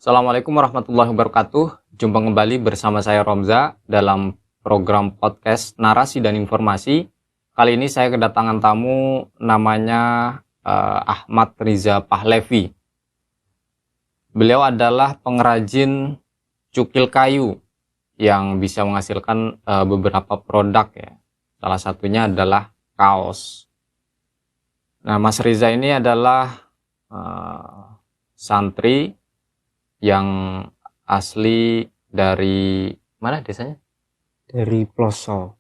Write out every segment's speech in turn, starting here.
Assalamualaikum warahmatullahi wabarakatuh. Jumpa kembali bersama saya Romza dalam program podcast Narasi dan Informasi. Kali ini saya kedatangan tamu namanya Ahmad Riza Pahlevi. Beliau adalah pengrajin cukil kayu yang bisa menghasilkan beberapa produk ya. Salah satunya adalah kaos. Nah, Mas Riza ini adalah santri yang asli dari mana desanya? Dari Ploso,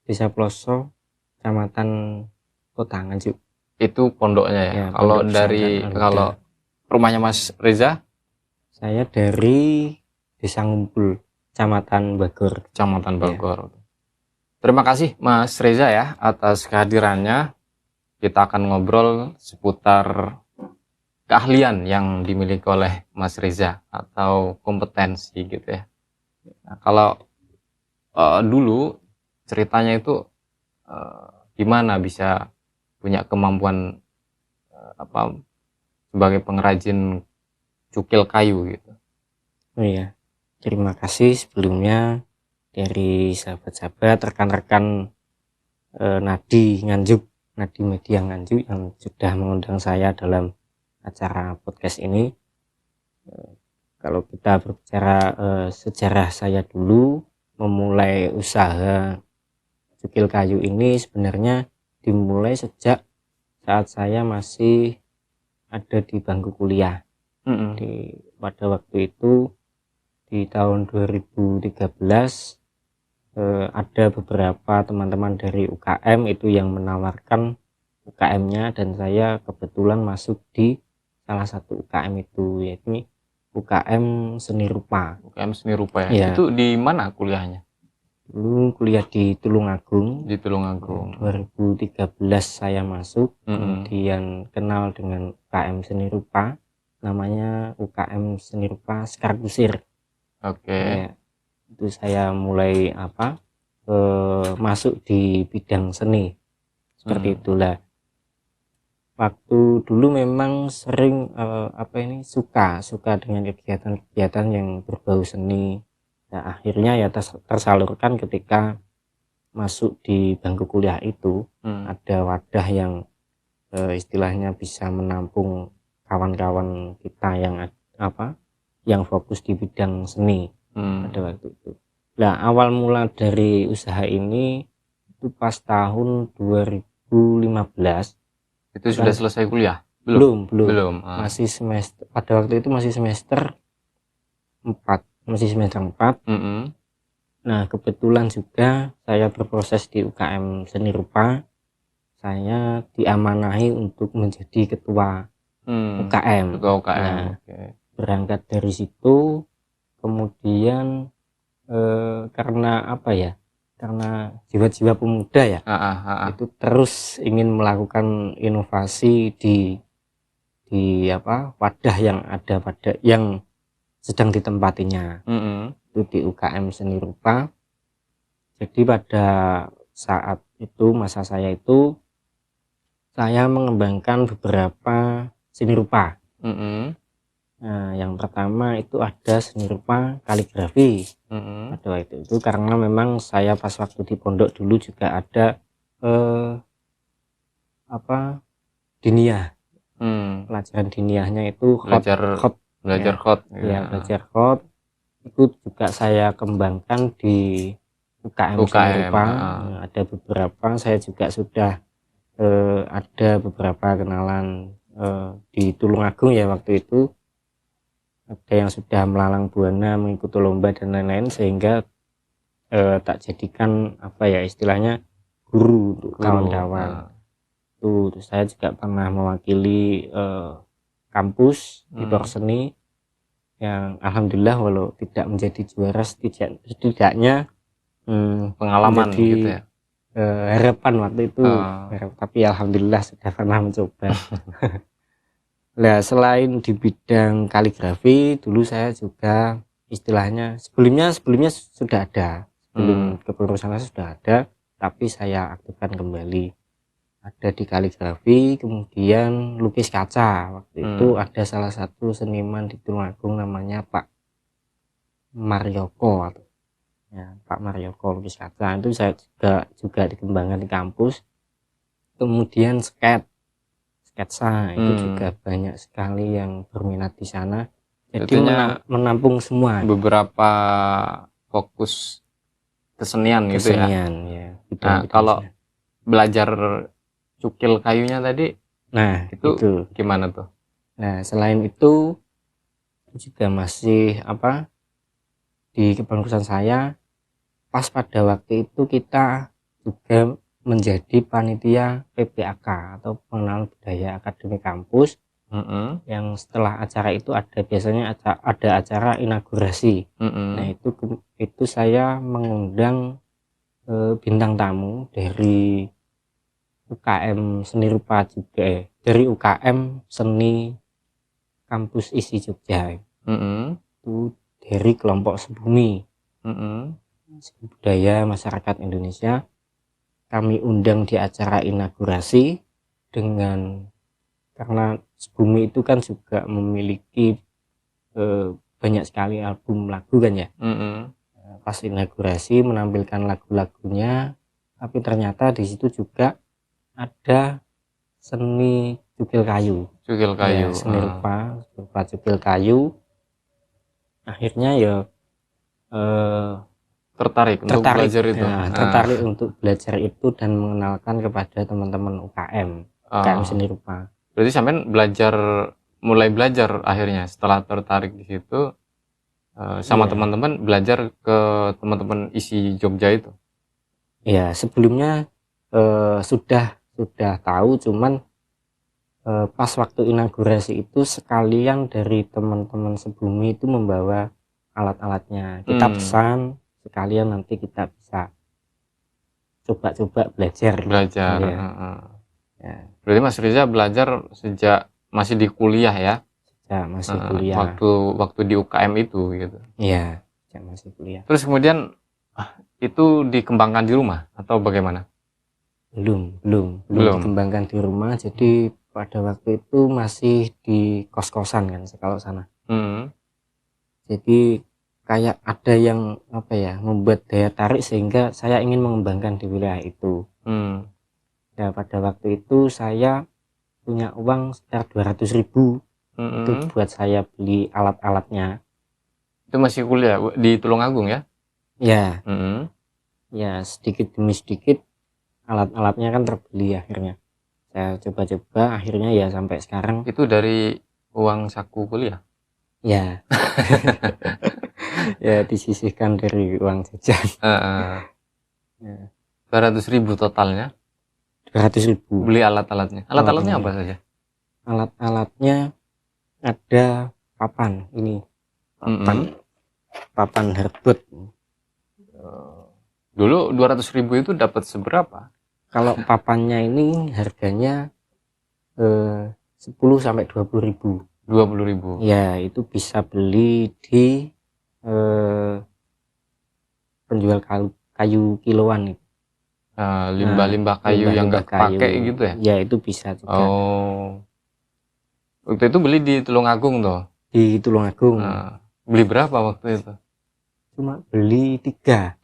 Desa Ploso, Kecamatan Kota Nganjuk. Itu pondoknya ya. Ya, Kalau Pondok dari Pesantren kalau rumahnya Mas Riza, saya dari Desa Ngumpul, Kecamatan Bagor. Kecamatan Bogor. Terima kasih Mas Riza ya atas kehadirannya. Kita akan ngobrol seputar keahlian yang dimiliki oleh Mas Riza atau kompetensi gitu ya. Nah, kalau dulu ceritanya itu gimana bisa punya kemampuan sebagai pengrajin cukil kayu gitu. Oh iya, terima kasih sebelumnya dari sahabat-sahabat, rekan-rekan Nadi Media Nganjuk yang sudah mengundang saya dalam acara podcast ini. Kalau kita berbicara sejarah saya dulu memulai usaha cukil kayu ini sebenarnya dimulai sejak saat saya masih ada di bangku kuliah. Pada waktu itu di tahun 2013 ada beberapa teman-teman dari UKM itu yang menawarkan UKM-nya, dan saya kebetulan masuk di salah satu UKM itu, yaitu UKM Seni Rupa. UKM Seni Rupa ya. Ya. Itu di mana kuliahnya? Dulu kuliah di Tulungagung. Di Tulungagung. 2013 saya masuk, kemudian kenal dengan UKM Seni Rupa, namanya UKM Seni Rupa Sekar Kusir. Oke. Ya, itu saya mulai masuk di bidang seni seperti itulah. Waktu dulu memang sering suka dengan kegiatan-kegiatan yang berbau seni. Nah, akhirnya ya tersalurkan ketika masuk di bangku kuliah itu. Ada wadah yang istilahnya bisa menampung kawan-kawan kita yang fokus di bidang seni pada waktu itu. Nah, awal mula dari usaha ini itu pas tahun 2015. Itu sudah selesai kuliah? Belum. Masih semester, pada waktu itu masih semester 4. Nah, kebetulan juga saya berproses di UKM Seni Rupa. Saya diamanahi untuk menjadi ketua UKM. Nah, berangkat dari situ, kemudian karena karena jiwa-jiwa pemuda ya, itu terus ingin melakukan inovasi di wadah yang ada yang sedang ditempatinya. Itu di UKM Seni Rupa. Jadi pada saat itu, masa saya itu, saya mengembangkan beberapa seni rupa. Nah, yang pertama itu ada seni rupa kaligrafi. Pada waktu itu karena memang saya pas waktu di pondok dulu juga ada diniyah. Pelajaran diniyahnya itu belajar khot. Belajar khot. Itu juga saya kembangkan di UKM Seni Rupa. Ada beberapa, saya juga sudah ada beberapa kenalan di Tulungagung ya waktu itu. Ada yang sudah melalang buana mengikuti lomba dan lain-lain, sehingga tak jadikan istilahnya guru untuk kawan-kawan. Terus saya juga pernah mewakili kampus di Porseni yang alhamdulillah walau tidak menjadi juara, setidaknya pengalaman gitu ya. Harapan waktu itu, tapi alhamdulillah sudah pernah mencoba. Nah, selain di bidang kaligrafi, dulu saya juga istilahnya sebelumnya sudah ada, sebelum kepengurusan sudah ada, tapi saya aktifkan kembali. ada di kaligrafi, kemudian lukis kaca. Waktu itu ada salah satu seniman di Tulungagung namanya Pak Maryoko, ya, Pak Maryoko lukis kaca. Itu saya juga dikembangkan di kampus. Kemudian sketsa itu juga banyak sekali yang berminat di sana. Jadi menampung semua. Beberapa fokus kesenian gitu ya. Ya. Nah, kalau belajar cukil kayunya tadi, nah itu gimana tuh? Nah, selain itu juga masih di kepengurusan saya, pas pada waktu itu kita juga menjadi panitia PBAK atau pengenalan budaya akademik kampus. Yang setelah acara itu biasanya ada acara inaugurasi. Nah, itu saya mengundang bintang tamu dari UKM Seni Rupa juga, dari UKM Seni Kampus ISI Jogja. Itu dari kelompok Sebumi, Budaya Masyarakat Indonesia. Kami undang di acara inaugurasi karena Sebumi itu kan juga memiliki banyak sekali album lagu kan ya. Pas inaugurasi menampilkan lagu-lagunya, tapi ternyata di situ juga ada seni cukil kayu. Ya, seni rupa cukil kayu. Akhirnya ya tertarik untuk belajar itu. Tertarik untuk belajar itu dan mengenalkan kepada teman-teman UKM seni rupa. Berarti sampean mulai belajar akhirnya setelah tertarik di situ sama teman-teman belajar ke teman-teman ISI Jogja itu. Ya, sebelumnya sudah tahu, cuman pas waktu inaugurasi itu sekalian dari teman-teman Sebumi itu membawa alat-alatnya. Kita pesan sekalian, nanti kita bisa coba-coba belajar. Ya. Berarti Mas Riza belajar sejak masih di kuliah ya? Sejak masih kuliah. Waktu di UKM itu gitu. Iya, sejak masih kuliah. Terus kemudian itu dikembangkan di rumah atau bagaimana? Belum dikembangkan di rumah. Jadi pada waktu itu masih di kos-kosan kan kalau sana. Jadi kayak ada yang membuat daya tarik sehingga saya ingin mengembangkan di wilayah itu. Ya, pada waktu itu saya punya uang sekitar 200.000 itu buat saya beli alat-alatnya. Itu masih kuliah di Tulungagung ya? Ya. Ya, sedikit demi sedikit alat-alatnya kan terbeli akhirnya. Saya coba-coba, akhirnya ya sampai sekarang. Itu dari uang saku kuliah? Ya. Ya, disisihkan dari uang jajan. 200.000 totalnya? 200.000. Beli alat-alatnya. Alat-alatnya apa saja? Alat-alatnya ada papan ini. Papan hardboard. Dulu 200.000 itu dapat seberapa? Kalau papannya ini harganya 10 sampai 20.000. 20.000. Ya, itu bisa beli di penjual kayu kiloan itu. Limbah-limbah kayu yang nggak pakai gitu ya? Ya, itu bisa juga. Waktu itu beli di Tulungagung tuh? Di Tulungagung. Beli berapa waktu itu? Cuma beli 3.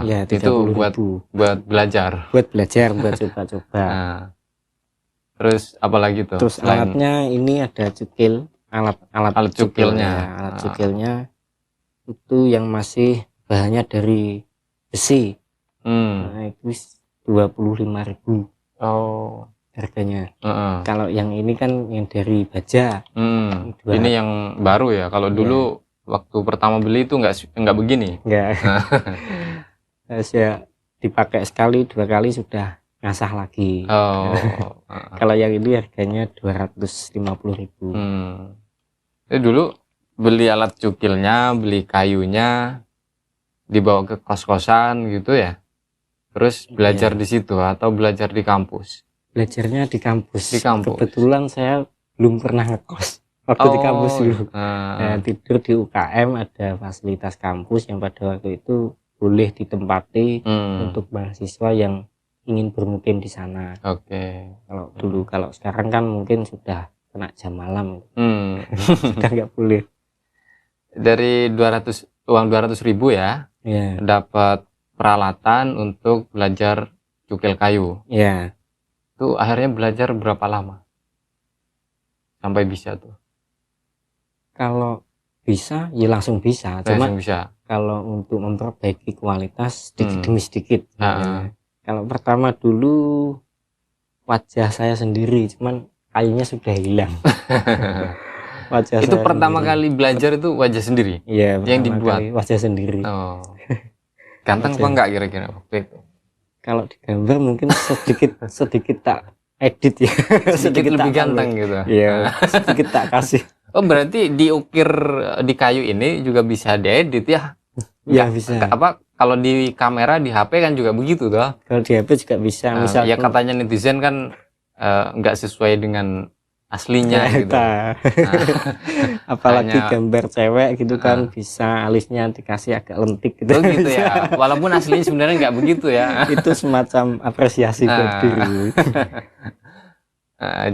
Ya, 30.000. Itu buat belajar. Buat coba-coba. Terus apa lagi tuh? Terus alatnya ini ada cukil, alat cukilnya. Alat cukilnya itu yang masih bahannya dari besi. Nah, itu 25.000. Harganya. Kalau yang ini kan yang dari baja. Ini yang baru ya. Kalau dulu waktu pertama beli itu nggak begini. Nggak. Saya dipakai sekali 2 kali sudah ngasah lagi. Kalau yang ini harganya 250.000. Jadi dulu beli alat cukilnya, beli kayunya, dibawa ke kos-kosan gitu ya. Terus belajar di situ atau belajar di kampus? Belajarnya di kampus. Kebetulan saya belum pernah ngekos waktu di kampus dulu. Tidur di UKM, ada fasilitas kampus yang pada waktu itu boleh ditempati untuk mahasiswa yang ingin bermukim di sana. Oke. Kalau dulu, kalau sekarang kan mungkin sudah kena jam malam, sudah nggak boleh. Dari uang 200.000 ya, Ya, dapat peralatan untuk belajar cukil kayu. ya. Itu akhirnya belajar berapa lama sampai bisa tuh? Kalau bisa, ya langsung bisa. Cuma Langsung bisa. kalau untuk memperbaiki kualitas sedikit demi sedikit. Ah. Kalau pertama dulu wajah saya sendiri, cuman kayunya sudah hilang. Wajah Itu saya pertama sendiri. kali belajar itu wajah sendiri Iya, yang pertama dibuat. kali wajah sendiri. Oh. Ganteng apa Wajah. enggak kira-kira waktu itu? Kalau digambar mungkin sedikit tak edit ya. Sedikit lebih tak ganteng tambah. gitu. Iya, sedikit tak kasih. Oh, berarti diukir di kayu ini juga bisa diedit ya? Ya bisa. Apa kalau di kamera di HP kan juga begitu toh? Kalau di HP juga bisa. Misalkan Ya katanya netizen kan nggak sesuai dengan aslinya gitu. Apalagi Hanya- gambar cewek gitu kan bisa alisnya dikasih agak lentik gitu. Oh gitu ya. Walaupun aslinya sebenarnya nggak begitu ya. Itu semacam apresiasi buat diri.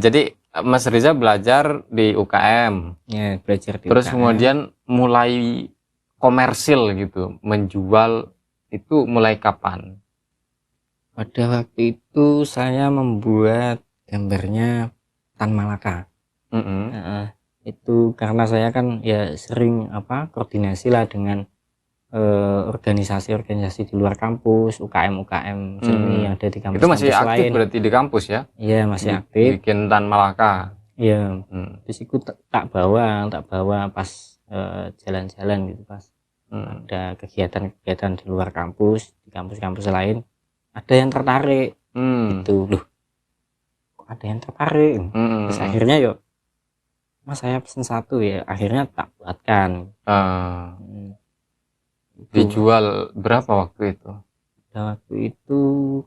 Jadi Mas Riza belajar di UKM, Ya, belajar di terus UKM. kemudian mulai komersil gitu, menjual itu mulai kapan? Pada waktu itu saya membuat gambarnya Tan Malaka. Mm-mm. Itu karena saya kan ya sering koordinasi lah dengan organisasi-organisasi di luar kampus, UKM seni yang ada di kampus. Itu masih aktif lain. berarti di kampus ya? Iya, masih aktif. Bikin Tan Malaka. Iya. Terus itu tak bawa pas jalan-jalan gitu, pas ada kegiatan-kegiatan di luar kampus, di kampus-kampus lain, ada yang tertarik. Gitu loh. Kok ada yang tertarik? Terus akhirnya yuk, Mas saya pesen satu ya, akhirnya tak buatkan. Dijual berapa waktu itu? Pada waktu itu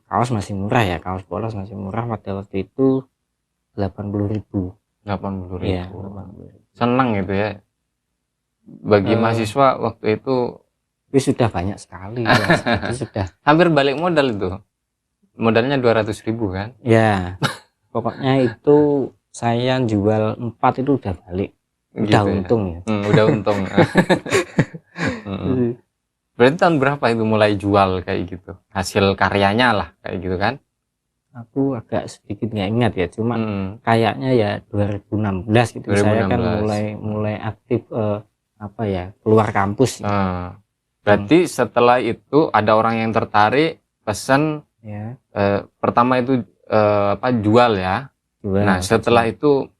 kaos masih murah ya, kaos polos masih murah pada waktu itu 80.000. 80.000. Iya, 80.000. Senang gitu ya. Bagi mahasiswa waktu itu sudah banyak sekali ya, itu sudah hampir balik modal itu. Modalnya 200.000 kan? Ya. Pokoknya itu saya jual 4 itu udah balik. Udah Gitu untung ya. Udah untung. Berarti tahun berapa itu mulai jual kayak gitu? Hasil karyanya lah kayak gitu kan? Aku agak sedikit nggak ingat ya, cuma kayaknya ya 2016 gitu. 2016. Saya kan mulai aktif keluar kampus. Berarti setelah itu ada orang yang tertarik, pesan ya. Pertama itu jual ya. Nah setelah itu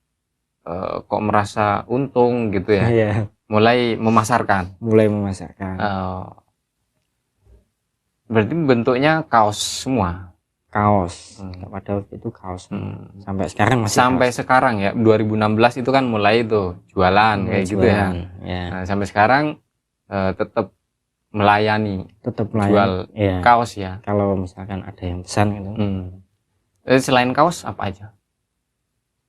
kok merasa untung gitu ya. Ya. Mulai memasarkan. Berarti bentuknya kaos semua. Kaos. Pada waktu itu kaos. Sampai sekarang masih. Sampai kaos. Sekarang ya 2016 itu kan mulai itu jualan kayak gitu ya. Nah, sampai sekarang tetap melayani. Jual kaos ya. Kalau misalkan ada yang pesan gitu. Selain kaos apa aja?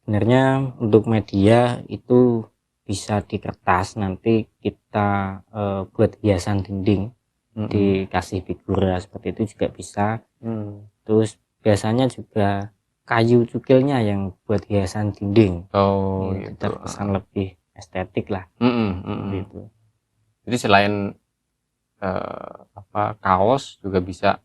Sebenarnya untuk media itu bisa di kertas, nanti kita buat hiasan dinding. Dikasih figura seperti itu juga bisa. Terus biasanya juga kayu cukilnya yang buat hiasan dinding. Gitu. Terkesan lebih estetik lah. Gitu. Jadi selain kaos juga bisa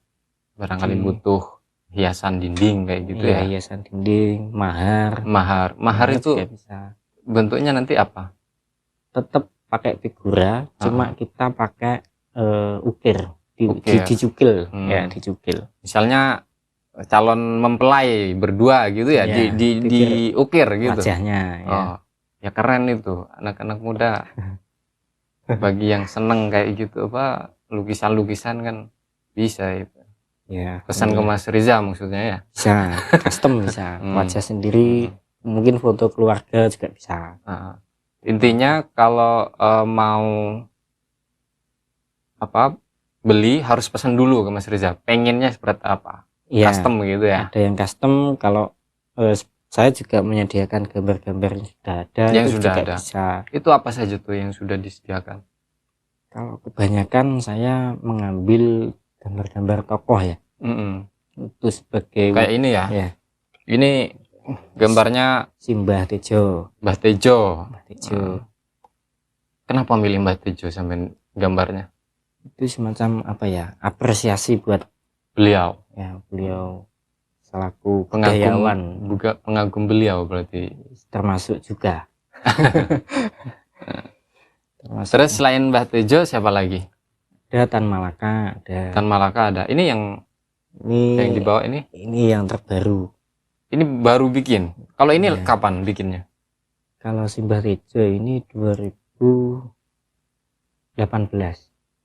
barangkali butuh hiasan dinding kayak gitu ya. Hiasan dinding, mahar itu bisa. Bentuknya nanti apa? Tetap pakai figura, cuma kita pakai ukir, dicukil. Ya, dicukil. Misalnya calon mempelai berdua gitu ya, diukir gitu wajahnya. Ya keren itu anak-anak muda. Bagi yang seneng kayak gitu lukisan-lukisan kan bisa itu. Ya, pesan ke Mas Riza maksudnya ya. Bisa, custom bisa. Wajah sendiri, mungkin foto keluarga juga bisa. Intinya kalau mau beli harus pesan dulu ke Mas Riza. Pengennya seperti apa? Ya, custom gitu ya. Ada yang custom, kalau saya juga menyediakan gambar-gambar yang sudah ada. Yang itu sudah juga ada. Bisa. Itu apa saja tuh yang sudah disediakan? Kalau kebanyakan saya mengambil gambar-gambar tokoh ya. Itu sebagai Kayak ini ya. ya, Ini gambarnya Simbah Tejo. Mbah Tejo. Mbah Tejo. Kenapa milih Mbah Tejo sampai gambarnya? Itu semacam apa ya, apresiasi buat Beliau. ya beliau selaku budayawan, pengagum beliau berarti. termasuk juga. Termasuk. Terus selain Mbah Tejo siapa lagi? Ada Tan Malaka, ada. Tan Malaka ada. Ini yang dibawa ini? Ini yang terbaru. Ini baru bikin. Kalau ini Ya. kapan bikinnya? Kalau Simbah Tejo ini 2018.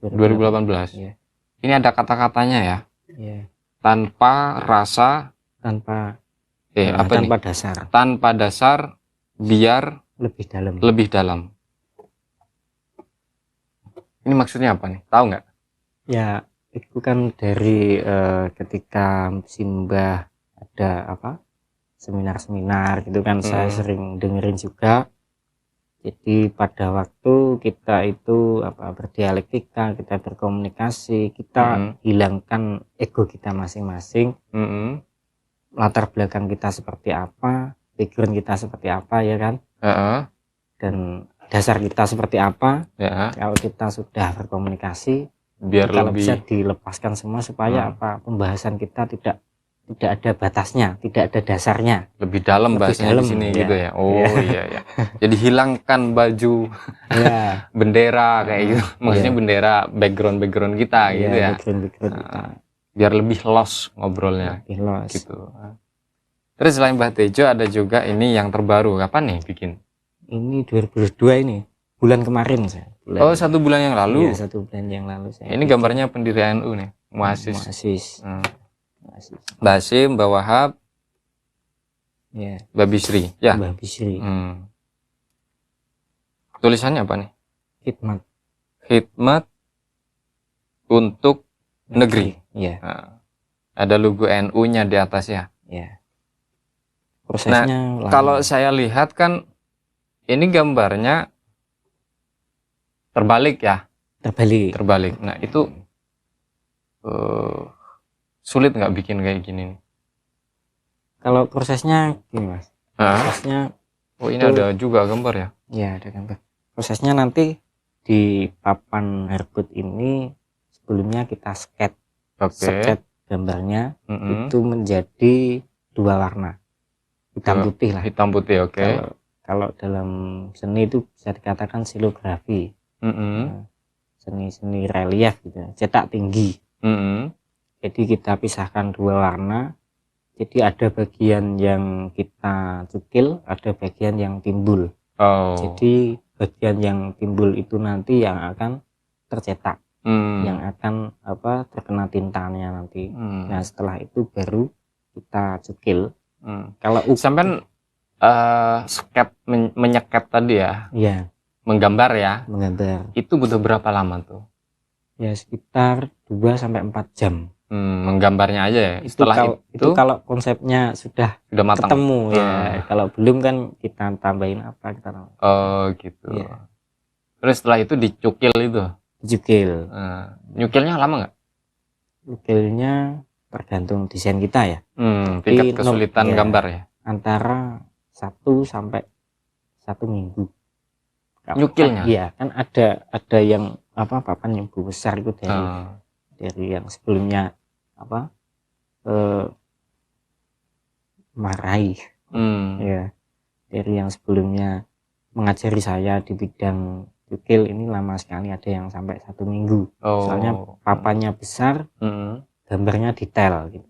2018. Ya. Ini ada kata-katanya ya. Ya. Tanpa rasa, Tanpa tanpa dasar. Tanpa dasar, biar Lebih dalam. lebih dalam. Ini maksudnya apa nih? Tahu nggak? Ya, itu kan dari ketika Simbah ada apa? Seminar-seminar gitu kan, saya sering dengerin juga. Jadi pada waktu kita itu berdialektika, kita berkomunikasi, kita hilangkan ego kita masing-masing, latar belakang kita seperti apa, background kita seperti apa, ya kan, dan dasar kita seperti apa. Kalau kita sudah berkomunikasi, biar kalau lebih bisa dilepaskan semua supaya pembahasan kita tidak ada batasnya, tidak ada dasarnya. Lebih dalam bahasanya di sini ya. Gitu ya. Oh iya. Jadi hilangkan baju ya. bendera kayak gitu. Maksudnya bendera background kita gitu ya. Background kita. Biar lebih los ngobrolnya. Lebih los. Gitu. Terus selain Mbah Tejo ada juga ini yang terbaru. Kapan nih bikin? Ini 2022 ini. Bulan kemarin saya. Oh, 1 bulan yang lalu. Iya, 1 bulan yang lalu saya. Ini gambarnya pendiri NU nih. Muasis. Mbah Hasyim, Mbah Wahab, ya. Mbah Bisri, ya. Mbah Bisri. Tulisannya apa nih? Khidmat untuk negeri. Ya. Ada logo NU-nya di atas ya. Ya. Prosesnya. Nah, kalau saya lihat kan ini gambarnya terbalik ya. Terbalik. Nah itu sulit nggak bikin kayak gini nih? Kalau prosesnya gini Mas. Prosesnya. Oh ini ada juga gambar ya? Iya ada gambar. Prosesnya nanti di papan hardboard ini sebelumnya kita sketch. Sketch gambarnya itu menjadi 2 warna. Hitam putih lah. Hitam putih, oke. Kalau dalam seni itu bisa dikatakan silografi. Seni relief gitu, cetak tinggi. Jadi kita pisahkan 2 warna. Jadi ada bagian yang kita cukil, ada bagian yang timbul. Jadi bagian yang timbul itu nanti yang akan tercetak, yang akan terkena tintanya nanti. Nah setelah itu baru kita cukil. Kalau sampai menyeket tadi ya? Iya. Menggambar ya? Menggambar. Itu butuh berapa lama tuh? Ya sekitar 2-4 jam. Menggambarnya aja ya? Itu kalau konsepnya sudah matang. Ketemu ya. Kalau belum kan kita tambahin apa kita. Oh gitu. Ya. Terus setelah itu dicukil itu? Dicukil. Nyukilnya lama nggak? Nyukilnya tergantung desain kita ya. Tingkat kesulitan gambar ya? Antara 1 sampai 1 minggu. Nyukilnya? Iya kan ada yang papan yang besar itu dari yang sebelumnya marahi. Ya dari yang sebelumnya mengajari saya di bidang cukil ini lama sekali, ada yang sampai 1 minggu. Soalnya papannya besar, gambarnya detail gitu.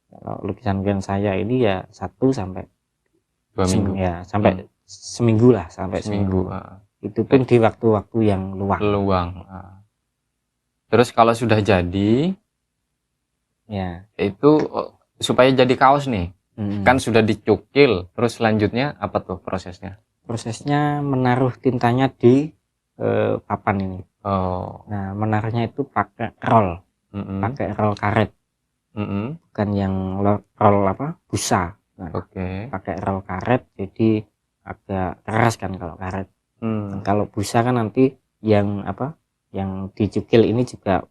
Kalau lukisan saya ini ya 1 sampai 2 minggu ya sampai seminggu lah, sampai seminggu. Itu pun di waktu-waktu yang luang. Terus kalau sudah jadi ya itu supaya jadi kaos nih, kan sudah dicukil, terus selanjutnya apa tuh prosesnya? Prosesnya menaruh tintanya di papan ini. Nah menaruhnya itu pakai roll, pakai roll karet, bukan yang roll busa. Nah, pakai roll karet, jadi agak keras kan kalau karet. Kalau busa kan nanti yang yang dicukil ini juga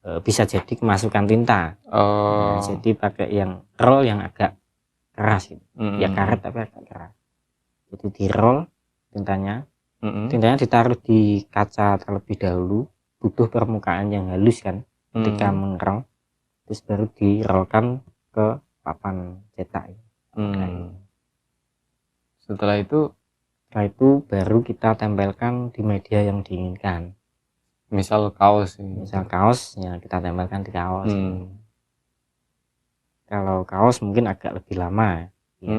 bisa jadi kemasukan tinta. Oh. Jadi pakai yang roll yang agak keras gitu. Ya karet tapi agak keras. Jadi di roll tintanya. Tintanya ditaruh di kaca terlebih dahulu. Butuh permukaan yang halus kan ketika mengerong. Terus baru dirolkan ke papan cetak. Setelah itu baru kita tempelkan di media yang diinginkan. Misal kaos Ya kita tempelkan di kaos. Kalau kaos mungkin agak lebih lama ya.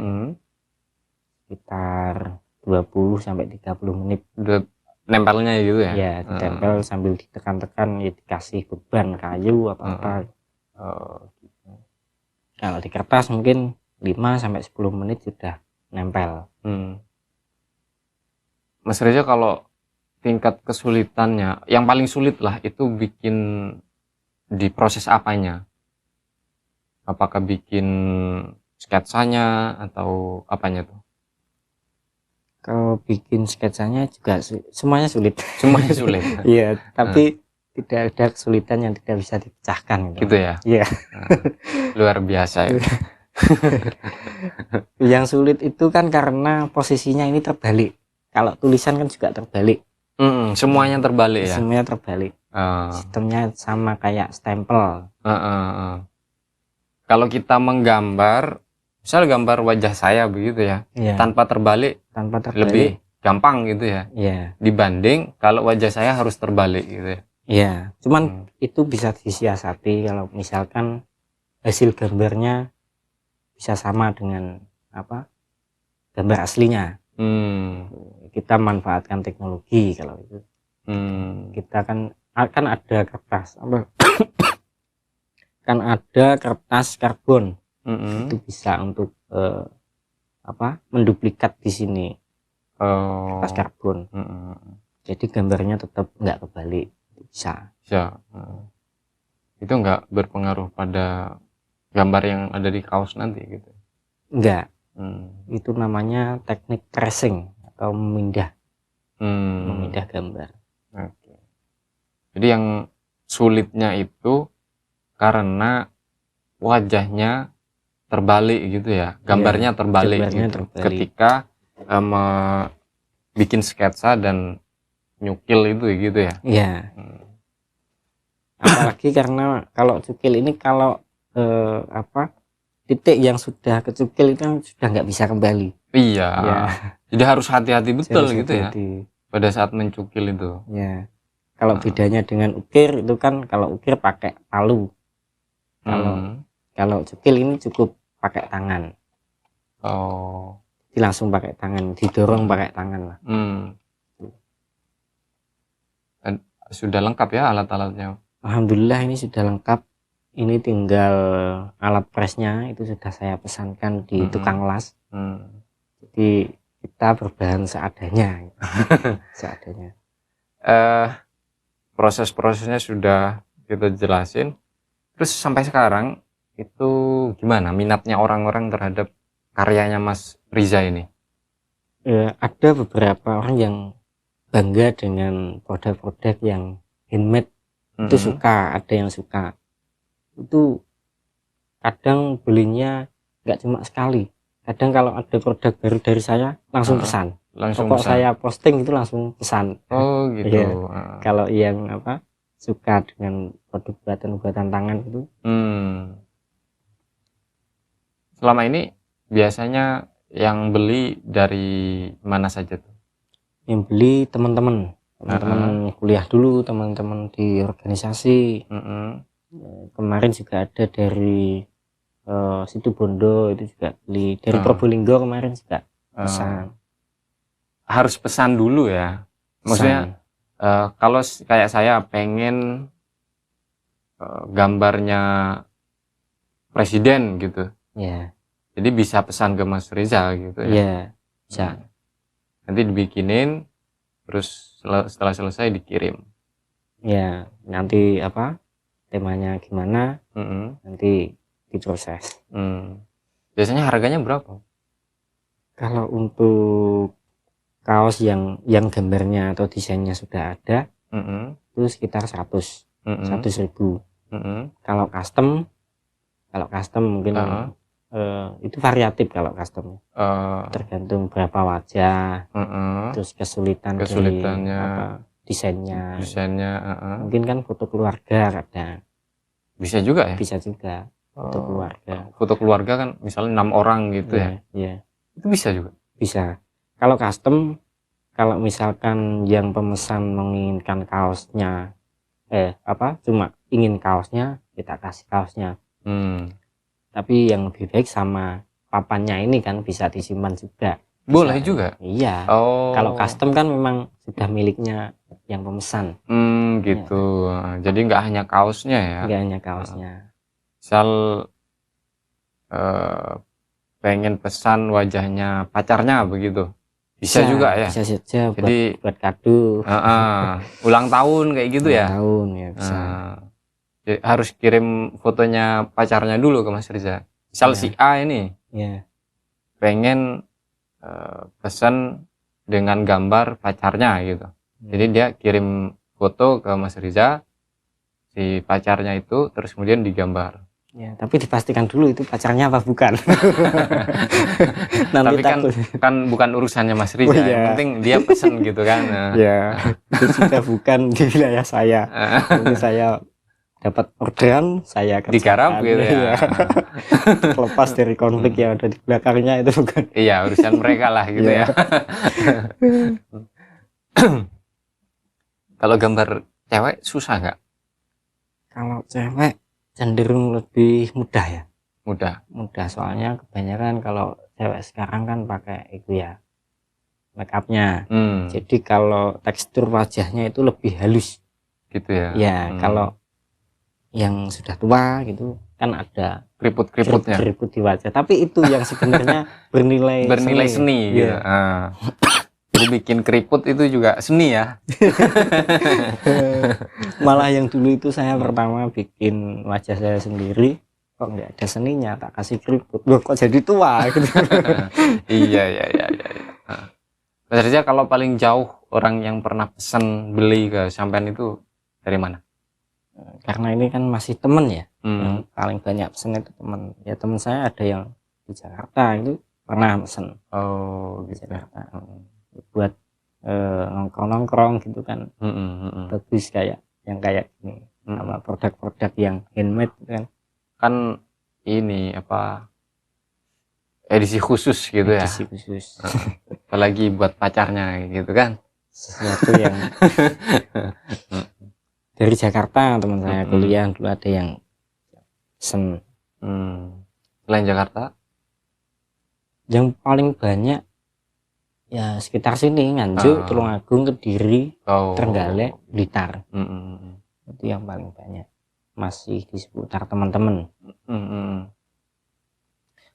Sekitar 20-30 menit nempelnya gitu ya? Ya ditempel sambil ditekan-tekan ya, dikasih beban kayu apa-apa. Gitu. Kalau di kertas mungkin 5-10 menit sudah nempel. Mas Reza, kalau tingkat kesulitannya, yang paling sulit lah itu bikin di proses apanya? Apakah bikin sketsanya atau apanya tuh? Kalau bikin sketsanya juga semuanya sulit. Semuanya sulit. Iya, tapi tidak ada kesulitan yang tidak bisa dipecahkan. Gitu ya? Iya. Luar biasa ya. Yang sulit itu kan karena posisinya ini terbalik. Kalau tulisan kan juga terbalik. Semuanya terbalik ya? Semuanya terbalik. Sistemnya sama kayak stempel. Kalau kita menggambar, misal gambar wajah saya begitu ya, tanpa terbalik lebih gampang gitu ya? Dibanding kalau wajah saya harus terbalik gitu ya? Iya, cuman itu bisa disiasati kalau misalkan hasil gambarnya bisa sama dengan gambar aslinya. Kita manfaatkan teknologi kalau itu. Kita kan ada kertas kan ada kertas karbon. Itu bisa untuk menduplikat di sini. Kertas karbon. Jadi gambarnya tetap nggak kebalik. Bisa. Itu nggak berpengaruh pada gambar yang ada di kaos nanti gitu? Enggak. Itu namanya teknik tracing atau memindah gambar. Jadi yang sulitnya itu karena wajahnya terbalik gitu ya, gambarnya terbalik gitu. Ketika bikin sketsa dan nyukil itu gitu ya? Iya. Apalagi karena kalau cukil ini titik yang sudah kecukil itu sudah nggak bisa kembali. Iya. Jadi harus hati-hati betul gitu ya pada saat mencukil itu. Ya. Kalau bedanya dengan ukir itu kan kalau ukir pakai palu. Kalau cukil ini cukup pakai tangan. Jadi langsung pakai tangan, didorong pakai tangan lah. Sudah lengkap ya alat-alatnya? Alhamdulillah ini sudah lengkap. Ini tinggal alat presnya itu sudah saya pesankan di tukang las. Jadi kita berbahan seadanya. Seadanya. Proses-prosesnya sudah kita jelasin. Terus sampai sekarang itu gimana minatnya orang-orang terhadap karyanya Mas Riza ini? Ada beberapa orang yang bangga dengan produk-produk yang handmade. Itu suka, ada yang suka. Itu kadang belinya nggak cuma sekali. Kadang kalau ada produk baru dari saya langsung pesan. Pokok saya posting itu langsung pesan. Oh gitu. Kalau yang suka dengan produk buatan tangan itu. Selama ini biasanya yang beli dari mana saja tuh? Yang beli teman-teman kuliah dulu, teman-teman di organisasi. Kemarin juga ada dari Situ Bondo itu juga beli, dari Probolinggo kemarin juga pesan. Harus pesan dulu ya, maksudnya kalau kayak saya pengen gambarnya presiden gitu ya, jadi bisa pesan ke Mas Riza gitu ya? Bisa. Nanti dibikinin terus setelah selesai dikirim ya, nanti temanya gimana, nanti diproses. Biasanya harganya berapa? Kalau untuk kaos yang gambarnya atau desainnya sudah ada, itu sekitar 100.000. Kalau custom mungkin itu variatif kalau custom. Tergantung berapa wajah, terus kesulitannya, desainnya. Mungkin kan foto keluarga ada. Bisa juga ya? Bisa juga. Foto keluarga. Foto keluarga kan misalnya 6 orang gitu ya? Iya. Itu bisa juga? Bisa. Kalau custom, kalau misalkan yang pemesan menginginkan kaosnya, cuma ingin kaosnya, kita kasih kaosnya. Tapi yang lebih baik sama papannya ini kan bisa disimpan juga. Boleh juga? Iya. Kalau custom kan memang sudah miliknya yang pemesan. Gitu. Ya. Jadi nggak hanya kaosnya ya? Nggak hanya kaosnya. Misal pengen pesan wajahnya pacarnya begitu? Bisa juga ya? Bisa saja. Jadi buat kado. Ulang tahun kayak gitu ya? Ulang tahun ya bisa. Harus kirim fotonya pacarnya dulu ke Mas Riza. Misal si A ini pengen pesan dengan gambar pacarnya gitu. Jadi dia kirim foto ke Mas Riza, si pacarnya itu, terus kemudian digambar. Ya, tapi dipastikan dulu itu pacarnya apa bukan. Nanti tapi kan bukan urusannya Mas Riza. Yang penting dia pesen gitu kan. Ya, itu sudah bukan di wilayah saya. Nanti saya dapat orderan, saya kerjakan. Digarap gitu ya. Lepas dari konflik yang ada di belakangnya itu bukan. Iya, urusan mereka lah gitu ya. Kalau gambar cewek susah nggak? Kalau cewek cenderung lebih mudah ya. Mudah Soalnya kebanyakan kalau cewek sekarang kan pakai itu ya, make upnya. Jadi kalau tekstur wajahnya itu lebih halus. Gitu ya. Ya, kalau yang sudah tua gitu kan ada keriput-keriputnya. Keriput di wajah. Tapi itu yang sebenarnya bernilai seni gitu. Jadi bikin keriput itu juga seni ya. Malah yang dulu itu saya pertama bikin wajah saya sendiri, kok nggak ada seninya, tak kasih keriput. Loh, kok jadi tua gitu. Iya. Mas Riza, kalau paling jauh orang yang pernah pesan beli ke sampean itu dari mana? Karena ini kan masih temen ya. Yang paling banyak pesan itu temen. Ya temen saya ada yang di Jakarta itu pernah pesan. Di Jakarta. Buat nongkrong gitu kan. Bagus kayak gini. Sama produk-produk yang handmade kan. Kan ini edisi khusus gitu ya. Edisi khusus. Apalagi buat pacarnya gitu kan. Sesuatu yang dari Jakarta, teman saya kuliah dulu ada yang pesen. Selain Jakarta? Yang paling banyak ya sekitar sini, Nganjuk, Tulungagung, Kediri, Trenggalek, Blitar. Itu yang paling banyak. Masih di seputar teman-teman.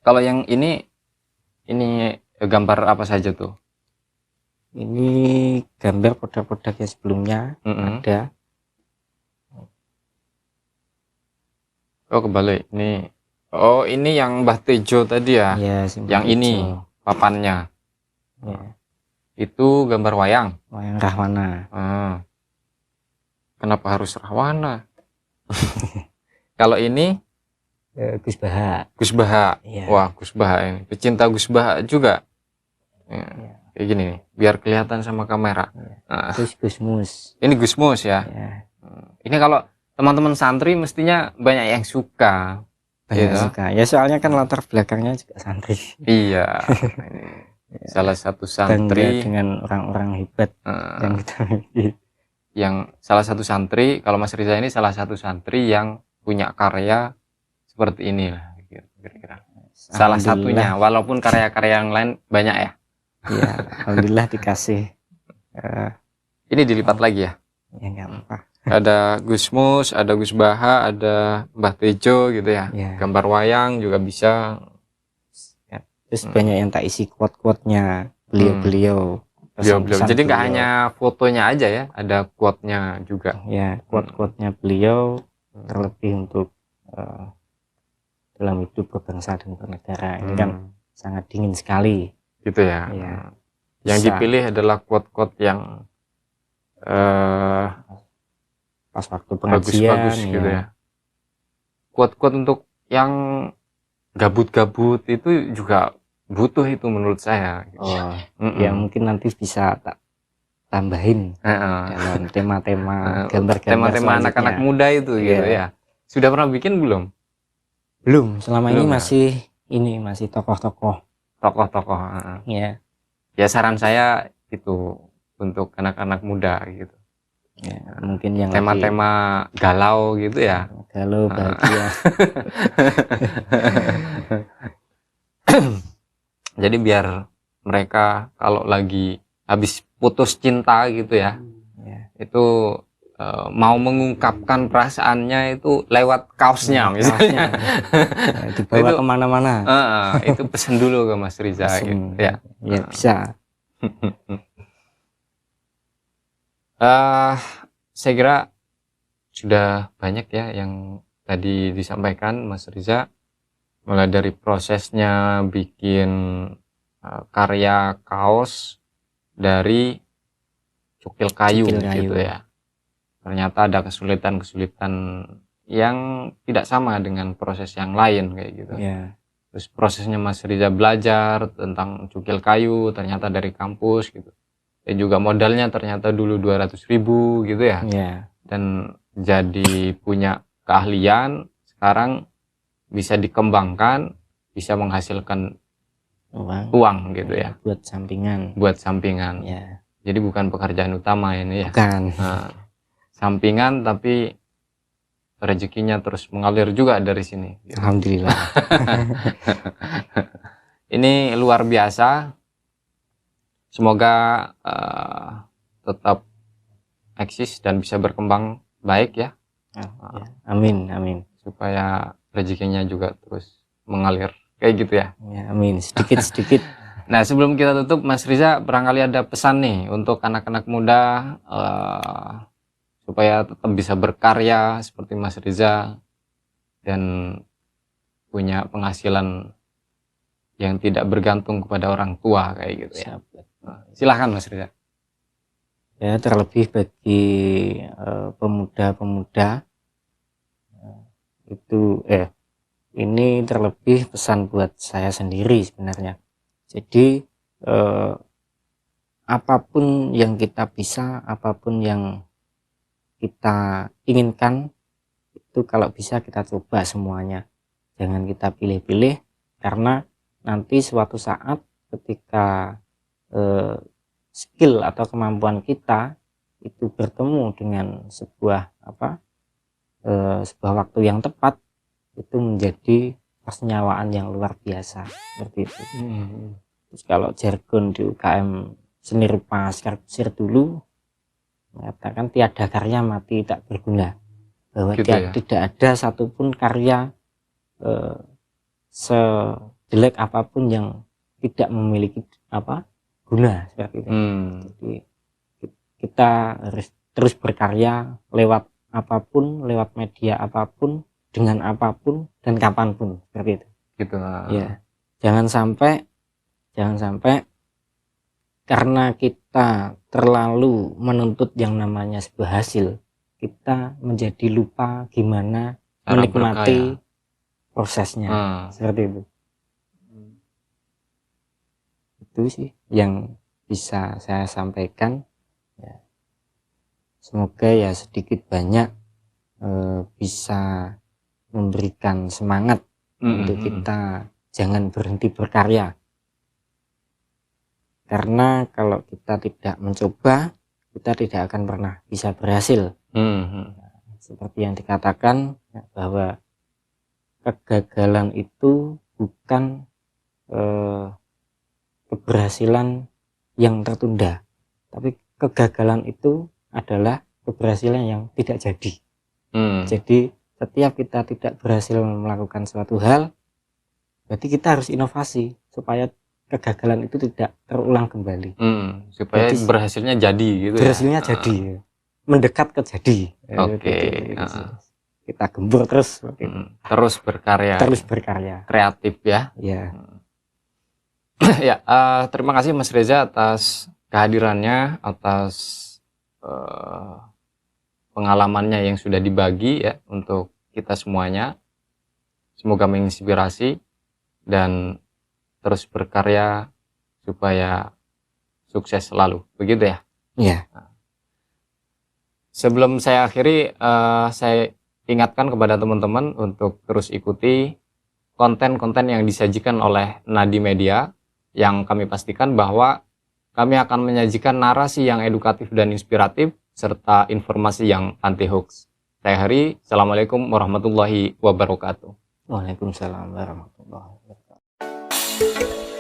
Kalau yang ini gambar apa saja tuh? Ini gambar produk-produk yang sebelumnya ada. Kebalik ini. Ini yang Mbah Tejo tadi ya? Yang ini papannya. Ya. Itu gambar wayang. Wayang Rahwana. Kenapa harus Rahwana? Kalau ini Gus Baha. Gus Baha. Ya. Wah, Gus Baha ini. Pecinta Gus Baha juga. Ya. Kayak gini nih, biar kelihatan sama kamera. Ya. Gusmus. Ini Gusmus ya. Ini kalau teman-teman santri mestinya banyak yang suka. Suka. Ya soalnya kan latar belakangnya juga santri. Iya. Salah satu santri bangga dengan orang-orang hebat yang kita miliki. Yang salah satu santri, kalau Mas Riza ini salah satu santri yang punya karya seperti ini lah kira-kira. Salah satunya, walaupun karya-karya yang lain banyak ya. Iya, alhamdulillah dikasih. Ini dilipat lagi ya? Ya nggak apa-apa. Ada Gusmus, ada Gus Baha, ada Mbah Tejo gitu ya. Gambar wayang juga bisa. Terus banyak yang tak isi quote-quote-nya beliau-beliau. Jadi nggak hanya fotonya aja ya, ada quote-nya juga. Ya, quote-quote-nya beliau terlebih untuk dalam hidup berbangsa dan bernegara. Ini kan sangat dingin sekali. Gitu ya. Yang dipilih adalah quote-quote yang pas waktu pengajian bagus gitu ya. quote-quote untuk yang gabut-gabut itu juga butuh itu menurut saya. Oh, ya mungkin nanti bisa tak tambahin dalam tema-tema gambar-gambar tema-tema anak-anak muda itu gitu ya. Sudah pernah bikin belum? Belum, selama ini masih tokoh-tokoh. Ya. Ya saran saya itu untuk anak-anak muda gitu. Ya, mungkin yang tema-tema galau gitu ya. Galau, bahagia. Jadi biar mereka kalau lagi habis putus cinta gitu ya, itu mau mengungkapkan perasaannya itu lewat kaosnya misalnya. Dibawa kemana-mana. Itu pesan dulu ke Mas Riza gitu ya. Ya bisa. Saya kira sudah banyak ya yang tadi disampaikan Mas Riza, mulai dari prosesnya bikin karya kaos dari cukil kayu gitu ya. Ternyata ada kesulitan-kesulitan yang tidak sama dengan proses yang lain kayak gitu. Terus prosesnya Mas Riza belajar tentang cukil kayu ternyata dari kampus gitu. Dan juga modalnya ternyata dulu 200.000 gitu ya. Dan jadi punya keahlian, sekarang bisa dikembangkan, bisa menghasilkan uang gitu ya. Buat sampingan. Jadi bukan pekerjaan utama ini ya. Bukan. Sampingan tapi rezekinya terus mengalir juga dari sini. Alhamdulillah. Ini luar biasa. Semoga tetap eksis dan bisa berkembang baik ya. Amin. Supaya rezekinya juga terus mengalir kayak gitu ya. Amin. Sedikit-sedikit. Nah, sebelum kita tutup, Mas Riza barangkali ada pesan nih untuk anak-anak muda supaya tetap bisa berkarya seperti Mas Riza dan punya penghasilan yang tidak bergantung kepada orang tua kayak gitu ya. Silahkan Mas Riza. Ya, terlebih bagi pemuda-pemuda itu ini terlebih pesan buat saya sendiri sebenarnya. Jadi apapun yang kita bisa, apapun yang kita inginkan, itu kalau bisa kita coba semuanya. Jangan kita pilih-pilih, karena nanti suatu saat ketika skill atau kemampuan kita itu bertemu dengan sebuah waktu yang tepat, itu menjadi persenyawaan yang luar biasa seperti itu. Terus kalau jargon di UKM seni rupa Sir dulu mengatakan tiada karya mati tak berguna, bahwa gitu tidak ada satupun karya sejelek apapun yang tidak memiliki guna seperti itu. Jadi kita harus terus berkarya lewat apapun, lewat media apapun, dengan apapun dan kapanpun seperti itu. Gitu. Ya, jangan sampai karena kita terlalu menuntut yang namanya sebuah hasil, kita menjadi lupa gimana menikmati prosesnya. Seperti itu. Itu sih yang bisa saya sampaikan. Ya. Semoga ya sedikit banyak bisa memberikan semangat untuk kita jangan berhenti berkarya. Karena kalau kita tidak mencoba, kita tidak akan pernah bisa berhasil. Seperti yang dikatakan bahwa kegagalan itu bukan keberhasilan yang tertunda, tapi kegagalan itu adalah keberhasilan yang tidak jadi. Jadi setiap kita tidak berhasil melakukan suatu hal, berarti kita harus inovasi supaya kegagalan itu tidak terulang kembali. Supaya jadi, berhasilnya jadi gitu. Berhasilnya jadi, mendekat ke jadi. Kita gembur terus. Terus berkarya. Kreatif ya. Ya, terima kasih Mas Reza atas kehadirannya, atas pengalamannya yang sudah dibagi ya untuk kita semuanya. semoga menginspirasi dan terus berkarya supaya sukses selalu. Begitu ya? Iya. Sebelum saya akhiri, saya ingatkan kepada teman-teman untuk terus ikuti konten-konten yang disajikan oleh Nadi Media, yang kami pastikan bahwa kami akan menyajikan narasi yang edukatif dan inspiratif serta informasi yang anti hoax. Saya Hari, Assalamualaikum warahmatullahi wabarakatuh. Waalaikumsalam warahmatullahi wabarakatuh.